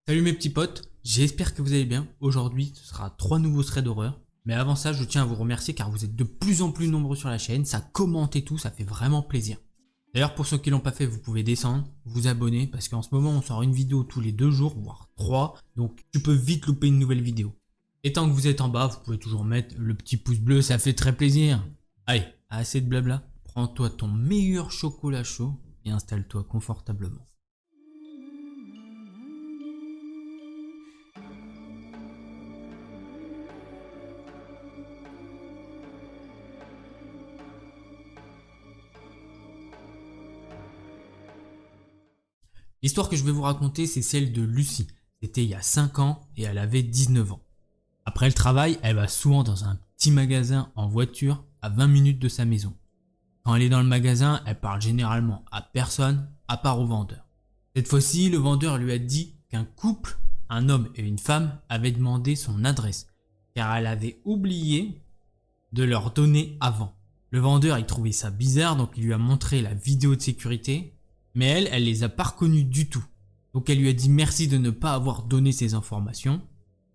Salut mes petits potes, j'espère que vous allez bien. Aujourd'hui, ce sera 3 nouveaux threads d'horreur. Mais avant ça, je tiens à vous remercier car vous êtes de plus en plus nombreux sur la chaîne. Ça commente et tout, ça fait vraiment plaisir. D'ailleurs, pour ceux qui l'ont pas fait, vous pouvez descendre, vous abonner parce qu'en ce moment, on sort une vidéo tous les 2 jours, voire 3. Donc, tu peux vite louper une nouvelle vidéo. Et tant que vous êtes en bas, vous pouvez toujours mettre le petit pouce bleu, ça fait très plaisir. Allez, assez de blabla. Prends-toi ton meilleur chocolat chaud et installe-toi confortablement. L'histoire que je vais vous raconter, c'est celle de Lucie. C'était il y a 5 ans et elle avait 19 ans. Après le travail, elle va souvent dans un petit magasin en voiture à 20 minutes de sa maison. Quand elle est dans le magasin, elle parle généralement à personne à part au vendeur. Cette fois-ci, le vendeur lui a dit qu'un couple, un homme et une femme, avaient demandé son adresse car elle avait oublié de leur donner avant. Le vendeur, il trouvait ça bizarre, donc il lui a montré la vidéo de sécurité. Mais elle les a pas reconnus du tout. Donc elle lui a dit merci de ne pas avoir donné ces informations.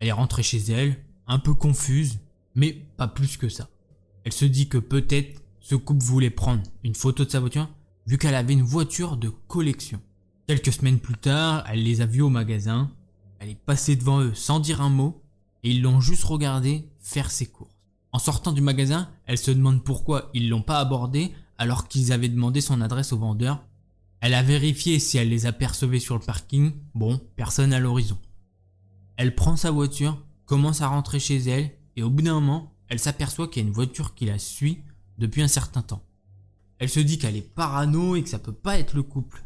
Elle est rentrée chez elle, un peu confuse, mais pas plus que ça. Elle se dit que peut-être ce couple voulait prendre une photo de sa voiture, vu qu'elle avait une voiture de collection. Quelques semaines plus tard, elle les a vus au magasin. Elle est passée devant eux sans dire un mot, et ils l'ont juste regardé faire ses courses. En sortant du magasin, elle se demande pourquoi ils l'ont pas abordé alors qu'ils avaient demandé son adresse au vendeur. Elle a vérifié si elle les apercevait sur le parking, bon, personne à l'horizon. Elle prend sa voiture, commence à rentrer chez elle et au bout d'un moment, elle s'aperçoit qu'il y a une voiture qui la suit depuis un certain temps. Elle se dit qu'elle est parano et que ça peut pas être le couple.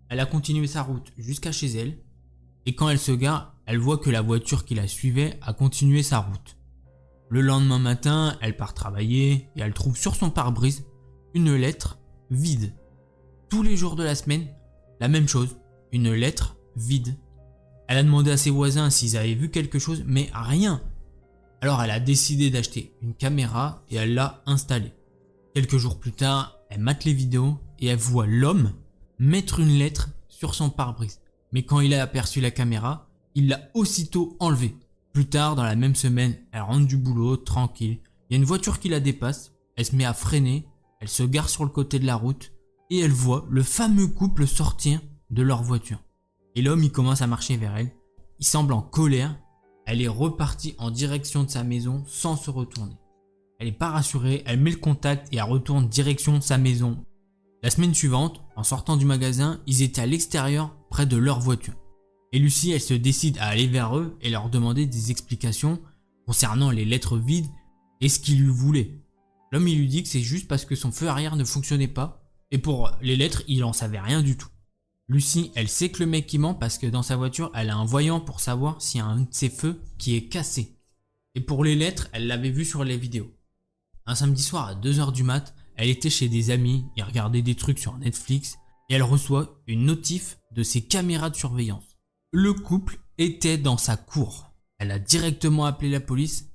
Elle a continué sa route jusqu'à chez elle et quand elle se gare, elle voit que la voiture qui la suivait a continué sa route. Le lendemain matin, elle part travailler et elle trouve sur son pare-brise une lettre vide. Tous les jours de la semaine, la même chose, une lettre vide. Elle a demandé à ses voisins s'ils avaient vu quelque chose, mais rien. Alors elle a décidé d'acheter une caméra et elle l'a installée. Quelques jours plus tard, elle mate les vidéos et elle voit l'homme mettre une lettre sur son pare-brise. Mais quand il a aperçu la caméra, il l'a aussitôt enlevée. Plus tard, dans la même semaine, elle rentre du boulot, tranquille. Il y a une voiture qui la dépasse, elle se met à freiner, elle se gare sur le côté de la route. Et elle voit le fameux couple sortir de leur voiture. Et l'homme il commence à marcher vers elle. Il semble en colère. Elle est repartie en direction de sa maison sans se retourner. Elle n'est pas rassurée, elle met le contact et elle retourne direction de sa maison. La semaine suivante, en sortant du magasin, ils étaient à l'extérieur près de leur voiture. Et Lucie elle se décide à aller vers eux et leur demander des explications concernant les lettres vides et ce qu'ils lui voulaient. L'homme il lui dit que c'est juste parce que son feu arrière ne fonctionnait pas. Et pour les lettres, il en savait rien du tout. Lucie, elle sait que le mec il ment parce que dans sa voiture, elle a un voyant pour savoir s'il y a un de ses feux qui est cassé. Et pour les lettres, elle l'avait vu sur les vidéos. Un samedi soir à 2h du mat, elle était chez des amis, ils regardaient des trucs sur Netflix et elle reçoit une notif de ses caméras de surveillance. Le couple était dans sa cour. Elle a directement appelé la police.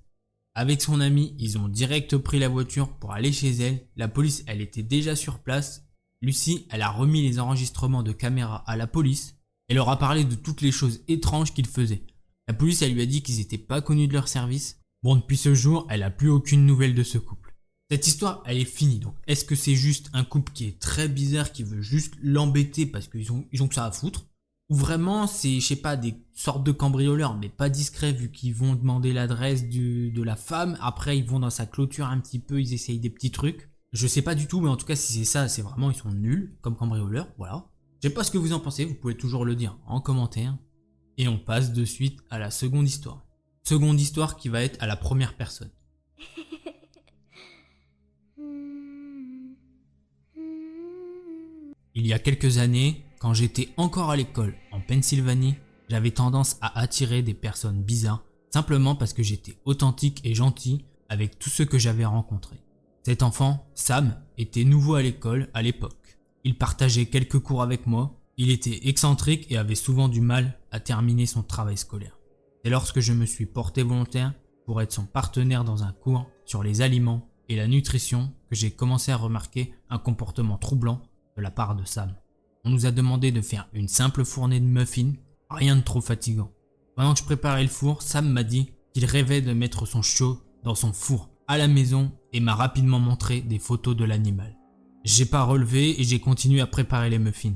Avec son ami, ils ont direct pris la voiture pour aller chez elle. La police, elle était déjà sur place. Lucie, elle a remis les enregistrements de caméra à la police et leur a parlé de toutes les choses étranges qu'ils faisaient. La police, elle lui a dit qu'ils n'étaient pas connus de leur service. Bon, depuis ce jour, elle n'a plus aucune nouvelle de ce couple. Cette histoire, elle est finie. Donc, est-ce que c'est juste un couple qui est très bizarre, qui veut juste l'embêter parce qu'ils ont que ça à foutre? Ou vraiment c'est, je sais pas, des sortes de cambrioleurs, mais pas discrets vu qu'ils vont demander l'adresse de la femme. Après, ils vont dans sa clôture un petit peu, ils essayent des petits trucs. Je sais pas du tout, mais en tout cas, si c'est ça, c'est vraiment, ils sont nuls comme cambrioleurs, voilà. Je sais pas ce que vous en pensez, vous pouvez toujours le dire en commentaire. Et on passe de suite à la seconde histoire. Seconde histoire qui va être à la première personne. Il y a quelques années, quand j'étais encore à l'école en Pennsylvanie, j'avais tendance à attirer des personnes bizarres simplement parce que j'étais authentique et gentil avec tous ceux que j'avais rencontrés. Cet enfant, Sam, était nouveau à l'école à l'époque. Il partageait quelques cours avec moi, il était excentrique et avait souvent du mal à terminer son travail scolaire. C'est lorsque je me suis porté volontaire pour être son partenaire dans un cours sur les aliments et la nutrition que j'ai commencé à remarquer un comportement troublant de la part de Sam. On nous a demandé de faire une simple fournée de muffins Rien de trop fatigant. Pendant que je préparais le four, Sam m'a dit qu'il rêvait de mettre son chiot dans son four à la maison et m'a rapidement montré des photos de l'animal. J'ai pas relevé et j'ai continué à préparer les muffins.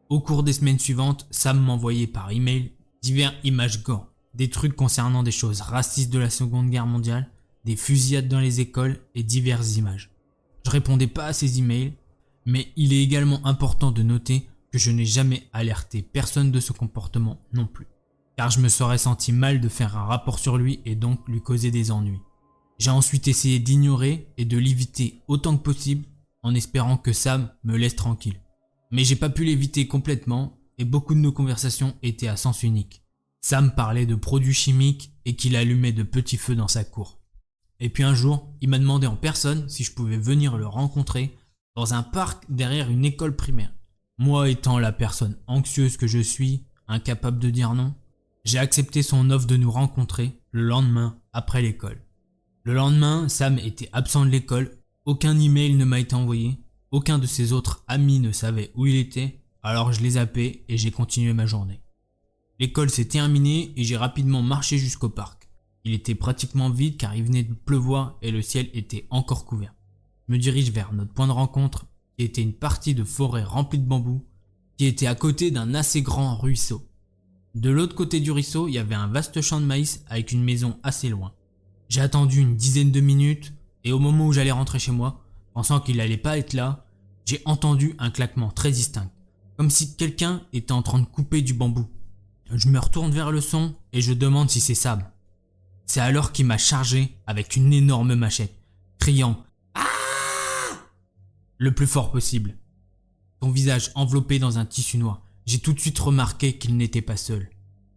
Au cours des semaines suivantes, Sam m'envoyait par email divers images gore, des trucs concernant des choses racistes de la Seconde Guerre mondiale, des fusillades dans les écoles et diverses images. Je répondais pas à ces emails, mais il est également important de noter que je n'ai jamais alerté personne de ce comportement non plus, car je me serais senti mal de faire un rapport sur lui et donc lui causer des ennuis. J'ai ensuite essayé d'ignorer et de l'éviter autant que possible en espérant que Sam me laisse tranquille. Mais j'ai pas pu l'éviter complètement et beaucoup de nos conversations étaient à sens unique. Sam parlait de produits chimiques et qu'il allumait de petits feux dans sa cour. Et puis un jour, il m'a demandé en personne si je pouvais venir le rencontrer dans un parc derrière une école primaire. Moi étant la personne anxieuse que je suis, incapable de dire non, j'ai accepté son offre de nous rencontrer le lendemain après l'école. Le lendemain, Sam était absent de l'école, aucun email ne m'a été envoyé, aucun de ses autres amis ne savait où il était, alors je l'ai zappé et j'ai continué ma journée. L'école s'est terminée et j'ai rapidement marché jusqu'au parc. Il était pratiquement vide car il venait de pleuvoir et le ciel était encore couvert. Je me dirige vers notre point de rencontre qui était une partie de forêt remplie de bambous qui était à côté d'un assez grand ruisseau. De l'autre côté du ruisseau, il y avait un vaste champ de maïs avec une maison assez loin. J'ai attendu une dizaine de minutes et au moment où j'allais rentrer chez moi, pensant qu'il n'allait pas être là, j'ai entendu un claquement très distinct, comme si quelqu'un était en train de couper du bambou. Je me retourne vers le son et je demande si c'est Sam. C'est alors qu'il m'a chargé avec une énorme machette, criant « Ah !» le plus fort possible. Son visage enveloppé dans un tissu noir. J'ai tout de suite remarqué qu'il n'était pas seul.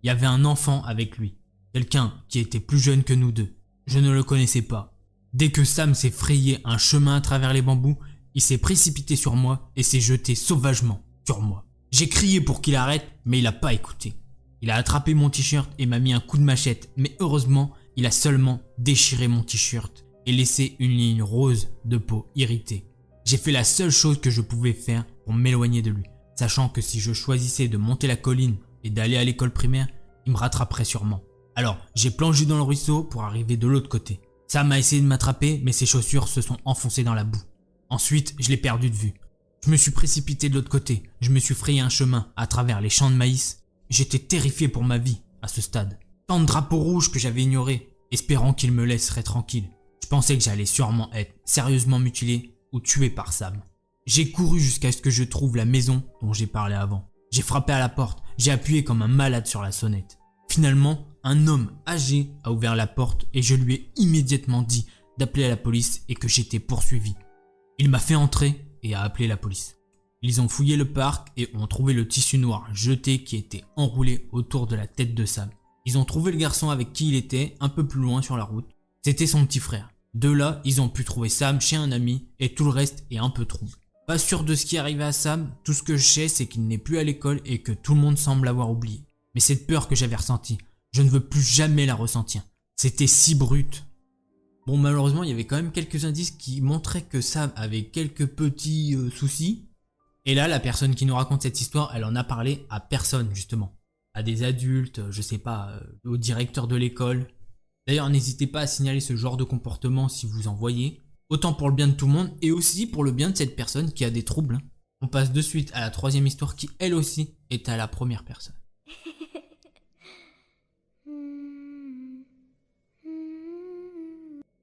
Il y avait un enfant avec lui, quelqu'un qui était plus jeune que nous deux. Je ne le connaissais pas. Dès que Sam s'est frayé un chemin à travers les bambous, il s'est précipité sur moi et s'est jeté sauvagement sur moi. J'ai crié pour qu'il arrête, mais il n'a pas écouté. Il a attrapé mon t-shirt et m'a mis un coup de machette, mais heureusement, il a seulement déchiré mon t-shirt et laissé une ligne rose de peau irritée. J'ai fait la seule chose que je pouvais faire pour m'éloigner de lui, sachant que si je choisissais de monter la colline et d'aller à l'école primaire, il me rattraperait sûrement. Alors, j'ai plongé dans le ruisseau pour arriver de l'autre côté. Sam a essayé de m'attraper, mais ses chaussures se sont enfoncées dans la boue. Ensuite, je l'ai perdu de vue. Je me suis précipité de l'autre côté. Je me suis frayé un chemin à travers les champs de maïs. J'étais terrifié pour ma vie à ce stade. Tant de drapeaux rouges que j'avais ignorés, espérant qu'il me laisserait tranquille. Je pensais que j'allais sûrement être sérieusement mutilé ou tué par Sam. J'ai couru jusqu'à ce que je trouve la maison dont j'ai parlé avant. J'ai frappé à la porte. J'ai appuyé comme un malade sur la sonnette. Finalement, un homme âgé a ouvert la porte et je lui ai immédiatement dit d'appeler la police et que j'étais poursuivi. Il m'a fait entrer et a appelé la police. Ils ont fouillé le parc et ont trouvé le tissu noir jeté qui était enroulé autour de la tête de Sam. Ils ont trouvé le garçon avec qui il était un peu plus loin sur la route. C'était son petit frère. De là, ils ont pu trouver Sam chez un ami et tout le reste est un peu trouble. Pas sûr de ce qui est arrivé à Sam, tout ce que je sais c'est qu'il n'est plus à l'école et que tout le monde semble l'avoir oublié. Mais cette peur que j'avais ressentie, je ne veux plus jamais la ressentir. C'était si brut. Bon, malheureusement, il y avait quand même quelques indices qui montraient que Sam avait quelques petits soucis. Et là, la personne qui nous raconte cette histoire, elle en a parlé à personne, justement. À des adultes, je sais pas, au directeur de l'école. D'ailleurs, n'hésitez pas à signaler ce genre de comportement si vous en voyez. Autant pour le bien de tout le monde et aussi pour le bien de cette personne qui a des troubles. On passe de suite à la troisième histoire qui, elle aussi, est à la première personne.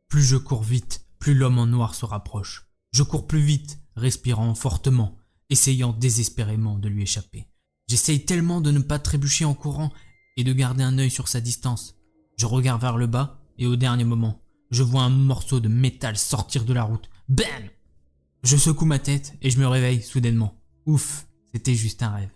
Plus je cours vite, plus l'homme en noir se rapproche. Je cours plus vite, respirant fortement, essayant désespérément de lui échapper. J'essaye tellement de ne pas trébucher en courant et de garder un œil sur sa distance. Je regarde vers le bas et au dernier moment, je vois un morceau de métal sortir de la route. Bam! Je secoue ma tête et je me réveille soudainement. Ouf, c'était juste un rêve.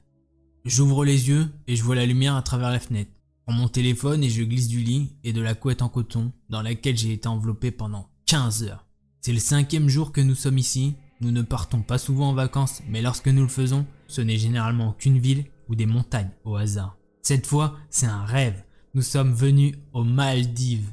J'ouvre les yeux et je vois la lumière à travers la fenêtre. Je prends mon téléphone et je glisse du lit et de la couette en coton dans laquelle j'ai été enveloppé pendant 15 heures. C'est le 5e jour que nous sommes ici. Nous ne partons pas souvent en vacances, mais lorsque nous le faisons, ce n'est généralement qu'une ville ou des montagnes au hasard. Cette fois, c'est un rêve. Nous sommes venus aux Maldives.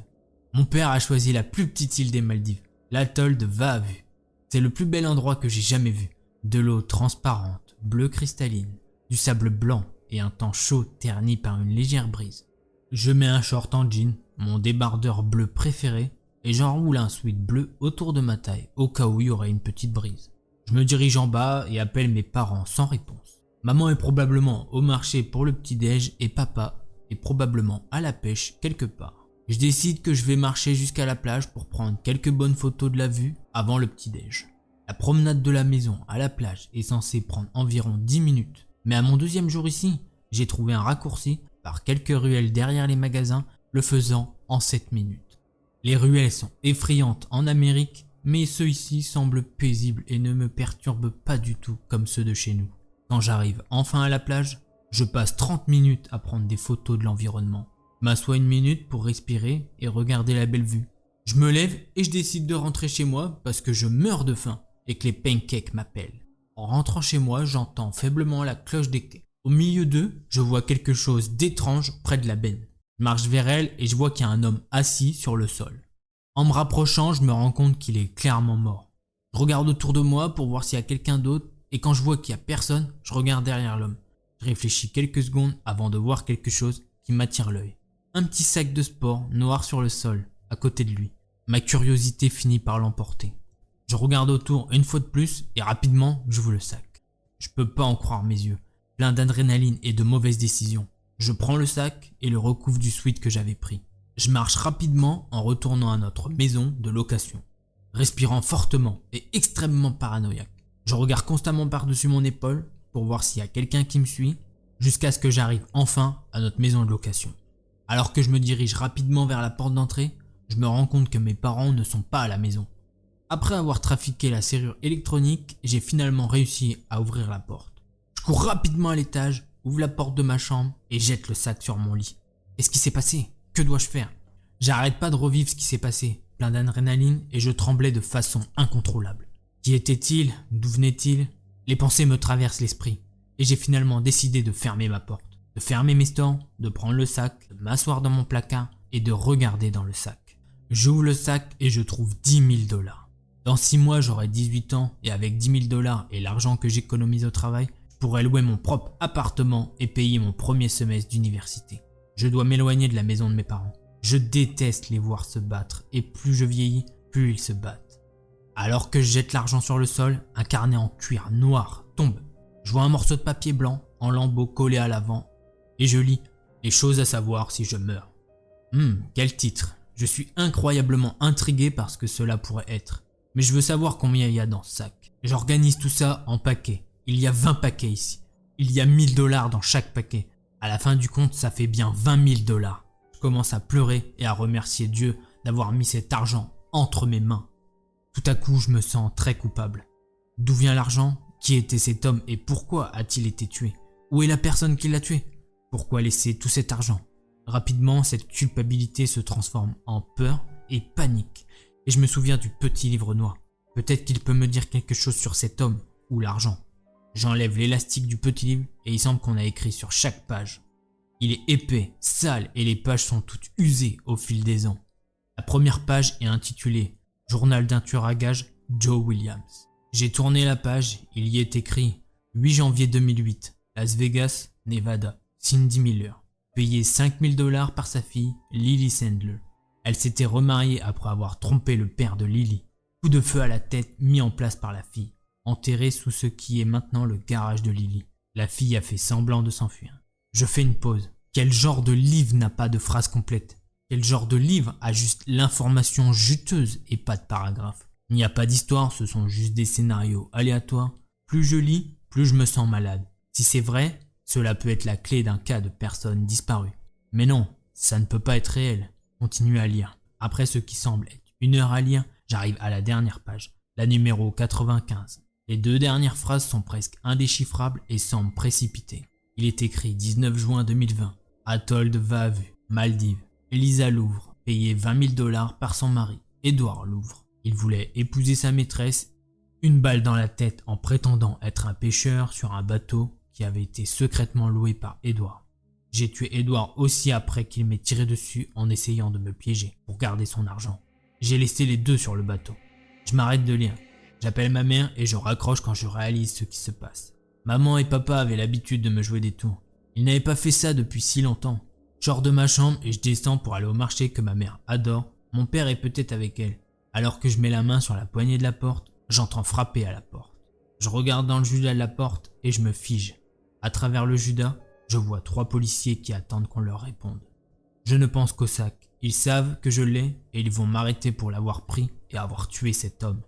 Mon père a choisi la plus petite île des Maldives, l'atoll de Vahavu. C'est le plus bel endroit que j'ai jamais vu. De l'eau transparente, bleu cristalline, du sable blanc et un temps chaud terni par une légère brise. Je mets un short en jean, mon débardeur bleu préféré, et j'enroule un sweat bleu autour de ma taille au cas où il y aurait une petite brise. Je me dirige en bas et appelle mes parents sans réponse. Maman est probablement au marché pour le petit-déj et papa est probablement à la pêche quelque part. Je décide que je vais marcher jusqu'à la plage pour prendre quelques bonnes photos de la vue avant le petit-déj. La promenade de la maison à la plage est censée prendre environ 10 minutes. Mais à mon deuxième jour ici, j'ai trouvé un raccourci par quelques ruelles derrière les magasins, le faisant en 7 minutes. Les ruelles sont effrayantes en Amérique, mais ceux ici semblent paisibles et ne me perturbent pas du tout comme ceux de chez nous. Quand j'arrive enfin à la plage, je passe 30 minutes à prendre des photos de l'environnement. Je m'assois une minute pour respirer et regarder la belle vue. Je me lève et je décide de rentrer chez moi parce que je meurs de faim et que les pancakes m'appellent. En rentrant chez moi, j'entends faiblement la cloche des quais. Au milieu d'eux, je vois quelque chose d'étrange près de la benne. Je marche vers elle et je vois qu'il y a un homme assis sur le sol. En me rapprochant, je me rends compte qu'il est clairement mort. Je regarde autour de moi pour voir s'il y a quelqu'un d'autre et quand je vois qu'il n'y a personne, je regarde derrière l'homme. Je réfléchis quelques secondes avant de voir quelque chose qui m'attire l'œil. Un petit sac de sport noir sur le sol, à côté de lui. Ma curiosité finit par l'emporter. Je regarde autour une fois de plus et rapidement j'ouvre le sac. Je peux pas en croire mes yeux. Plein d'adrénaline et de mauvaises décisions. Je prends le sac et le recouvre du sweat que j'avais pris. Je marche rapidement en retournant à notre maison de location. Respirant fortement et extrêmement paranoïaque. Je regarde constamment par-dessus mon épaule pour voir s'il y a quelqu'un qui me suit, jusqu'à ce que j'arrive enfin à notre maison de location. Alors que je me dirige rapidement vers la porte d'entrée, je me rends compte que mes parents ne sont pas à la maison. Après avoir trafiqué la serrure électronique, j'ai finalement réussi à ouvrir la porte. Je cours rapidement à l'étage, ouvre la porte de ma chambre et jette le sac sur mon lit. Qu'est-ce qui s'est passé? Que dois-je faire? J'arrête pas de revivre ce qui s'est passé, plein d'adrénaline et je tremblais de façon incontrôlable. Qui était-il? D'où venait-il? Les pensées me traversent l'esprit et j'ai finalement décidé de fermer ma porte, de fermer mes stores, de prendre le sac, de m'asseoir dans mon placard et de regarder dans le sac. J'ouvre le sac et je trouve 10 000 $. Dans 6 mois, j'aurai 18 ans et avec 10 000 $ et l'argent que j'économise au travail, je pourrais louer mon propre appartement et payer mon premier semestre d'université. Je dois m'éloigner de la maison de mes parents. Je déteste les voir se battre et plus je vieillis, plus ils se battent. Alors que je jette l'argent sur le sol, un carnet en cuir noir tombe. Je vois un morceau de papier blanc en lambeaux collé à l'avant et je lis « Les choses à savoir si je meurs ». Quel titre! Je suis incroyablement intrigué par ce que cela pourrait être. Mais je veux savoir combien il y a dans ce sac. J'organise tout ça en paquets. Il y a 20 paquets ici. Il y a 1 000 $ dans chaque paquet. À la fin du compte, ça fait bien 20 000 $. Je commence à pleurer et à remercier Dieu d'avoir mis cet argent entre mes mains. Tout à coup, je me sens très coupable. D'où vient l'argent? Qui était cet homme et pourquoi a-t-il été tué? Où est la personne qui l'a tué? Pourquoi laisser tout cet argent? Rapidement, cette culpabilité se transforme en peur et panique. Et je me souviens du petit livre noir. Peut-être qu'il peut me dire quelque chose sur cet homme ou l'argent. J'enlève l'élastique du petit livre et il semble qu'on a écrit sur chaque page. Il est épais, sale et les pages sont toutes usées au fil des ans. La première page est intitulée « Journal d'un tueur à gages, Joe Williams ». J'ai tourné la page, il y est écrit « 8 janvier 2008, Las Vegas, Nevada, Cindy Miller, payé 5 000 $ par sa fille Lily Sandler. Elle s'était remariée après avoir trompé le père de Lily. Coup de feu à la tête mis en place par la fille, enterrée sous ce qui est maintenant le garage de Lily. La fille a fait semblant de s'enfuir. Je fais une pause. Quel genre de livre n'a pas de phrase complète? Quel genre de livre a juste l'information juteuse et pas de paragraphe? Il n'y a pas d'histoire, ce sont juste des scénarios aléatoires. Plus je lis, plus je me sens malade. Si c'est vrai, cela peut être la clé d'un cas de personne disparue. Mais non, ça ne peut pas être réel. Continue à lire. Après ce qui semble être 1 heure à lire, j'arrive à la dernière page, la numéro 95. Les 2 dernières phrases sont presque indéchiffrables et semblent précipitées. Il est écrit 19 juin 2020, Atoll de Vaavu, Maldives. Elisa Louvre, payée 20 000 $ par son mari, Édouard Louvre. Il voulait épouser sa maîtresse, une balle dans la tête en prétendant être un pêcheur sur un bateau qui avait été secrètement loué par Édouard. J'ai tué Édouard aussi après qu'il m'ait tiré dessus en essayant de me piéger pour garder son argent. J'ai laissé les deux sur le bateau. Je m'arrête de lire. J'appelle ma mère et je raccroche quand je réalise ce qui se passe. Maman et papa avaient l'habitude de me jouer des tours. Il n'avait pas fait ça depuis si longtemps. Je sors de ma chambre et je descends pour aller au marché que ma mère adore. Mon père est peut-être avec elle. Alors que je mets la main sur la poignée de la porte, j'entends frapper à la porte. Je regarde dans le judas de la porte et je me fige. À travers le judas, je vois 3 policiers qui attendent qu'on leur réponde. Je ne pense qu'au sac. Ils savent que je l'ai et ils vont m'arrêter pour l'avoir pris et avoir tué cet homme.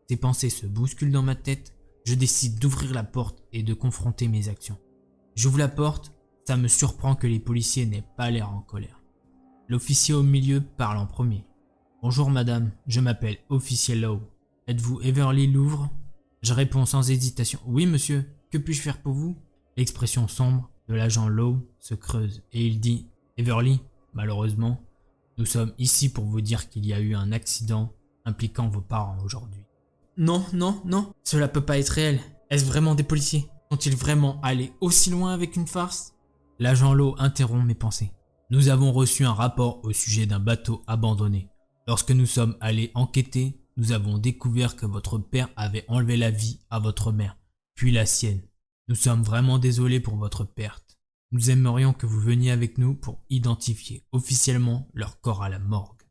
Ces pensées se bousculent dans ma tête. Je décide d'ouvrir la porte et de confronter mes actions. J'ouvre la porte, ça me surprend que les policiers n'aient pas l'air en colère. L'officier au milieu parle en premier. Bonjour madame, je m'appelle officier Lowe. Êtes-vous Everly Louvre? Je réponds sans hésitation. Oui monsieur, que puis-je faire pour vous? L'expression sombre de l'agent Lowe se creuse et il dit Everly, malheureusement, nous sommes ici pour vous dire qu'il y a eu un accident impliquant vos parents aujourd'hui. Non, non, non, cela peut pas être réel. Est-ce vraiment des policiers? Sont-ils vraiment allés aussi loin avec une farce? L'agent Lowe interrompt mes pensées. Nous avons reçu un rapport au sujet d'un bateau abandonné. Lorsque nous sommes allés enquêter, nous avons découvert que votre père avait enlevé la vie à votre mère, puis la sienne. Nous sommes vraiment désolés pour votre perte. Nous aimerions que vous veniez avec nous pour identifier officiellement leur corps à la morgue.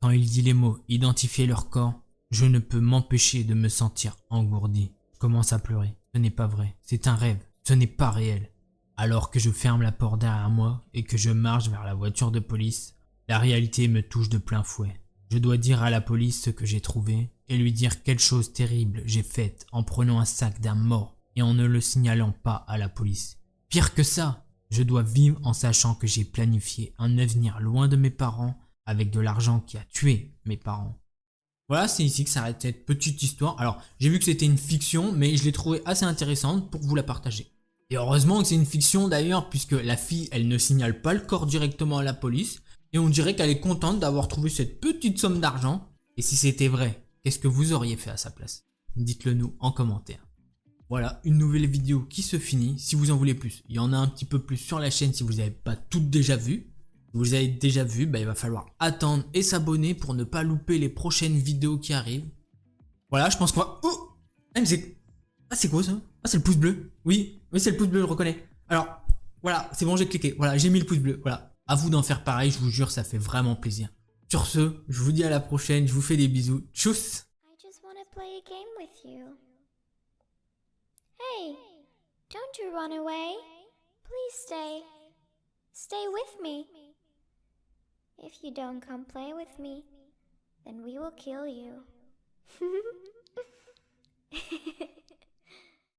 Quand il dit les mots « identifier leur corps », je ne peux m'empêcher de me sentir engourdi. Je commence à pleurer. Ce n'est pas vrai, c'est un rêve, ce n'est pas réel. Alors que je ferme la porte derrière moi et que je marche vers la voiture de police, la réalité me touche de plein fouet. Je dois dire à la police ce que j'ai trouvé et lui dire quelle chose terrible j'ai faite en prenant un sac d'un mort et en ne le signalant pas à la police. Pire que ça, je dois vivre en sachant que j'ai planifié un avenir loin de mes parents avec de l'argent qui a tué mes parents. Voilà, c'est ici que s'arrête cette petite histoire. Alors, j'ai vu que c'était une fiction, mais je l'ai trouvée assez intéressante pour vous la partager. Et heureusement que c'est une fiction d'ailleurs, puisque la fille, elle ne signale pas le corps directement à la police, et on dirait qu'elle est contente d'avoir trouvé cette petite somme d'argent. Et si c'était vrai, qu'est-ce que vous auriez fait à sa place? Dites-le nous en commentaire. Voilà, une nouvelle vidéo qui se finit. Si vous en voulez plus, il y en a un petit peu plus sur la chaîne si vous n'avez pas toutes déjà vues. Si vous avez déjà vu, il va falloir attendre et s'abonner pour ne pas louper les prochaines vidéos qui arrivent. Voilà, je pense qu'on va... Oh, mais c'est quoi ça? Ah, c'est le pouce bleu. Oui, c'est le pouce bleu, je le reconnais. Alors, voilà, c'est bon, j'ai cliqué. Voilà, j'ai mis le pouce bleu. Voilà, à vous d'en faire pareil, je vous jure, ça fait vraiment plaisir. Sur ce, je vous dis à la prochaine, je vous fais des bisous. Tchuss! I just want to play a game with you. Hey, don't you run away. Please stay. Stay with me. If you don't come play with me, then we will kill you.